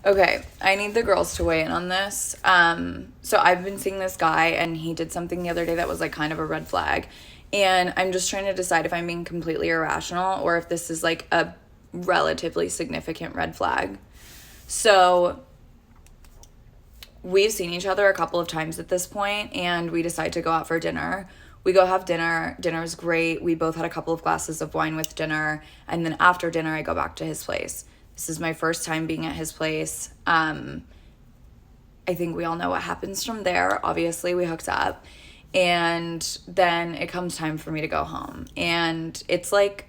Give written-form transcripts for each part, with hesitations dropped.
Okay, I need the girls to weigh in on this. So I've been seeing this guy, and he did something the other day that was like kind of a red flag. And I'm just trying to decide if I'm being completely irrational or if this is like a relatively significant red flag. So we've seen each other a couple of times at this point, and we decide to go out for dinner. We go have dinner. Dinner's great. We both had a couple of glasses of wine with dinner. And then after dinner, I go back to his place. This is my first time being at his place. I think we all know what happens from there. Obviously, we hooked up. And then it comes time for me to go home. And it's like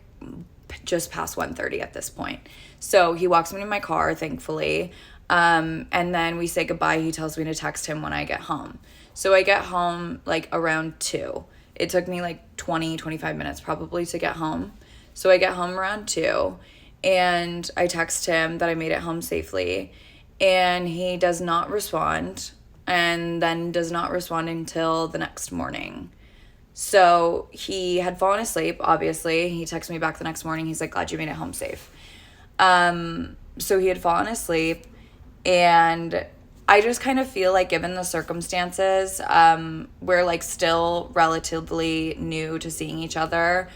just past 1:30 at this point. So he walks me to my car, thankfully. And then we say goodbye. He tells me to text him when I get home. So I get home like around 2. It took me like 25 minutes probably to get home. So I get home around 2 and I text him that I made it home safely. And he does not respond, and then does not respond until the next morning. So he had fallen asleep, obviously. He texted me back the next morning. He's like, glad you made it home safe. So he had fallen asleep, and I just kind of feel like, given the circumstances, we're like still relatively new to seeing each other.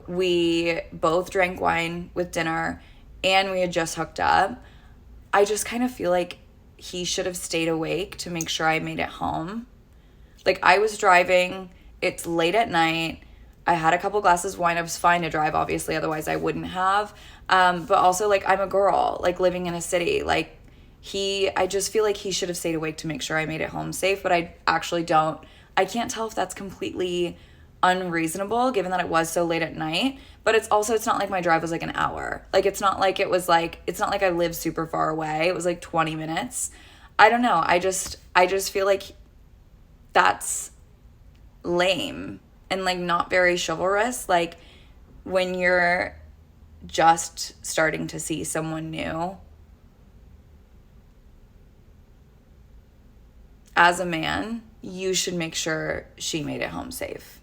We both drank wine with dinner, and we had just hooked up. I just kind of feel like he should have stayed awake to make sure I made it home. Like, I was driving, it's late at night, I had a couple glasses of wine. I was fine to drive, obviously, otherwise I wouldn't have. But also, like, I'm a girl, like, living in a city. Like, I just feel like he should have stayed awake to make sure I made it home safe, but I actually don't. I can't tell if that's completely unreasonable given that it was so late at night, but it's not like my drive was like an hour. Like, it's not like I live super far away. It was like 20 minutes. I don't know. I just feel like that's lame and like not very chivalrous. Like, when you're just starting to see someone new, as a man, you should make sure she made it home safe.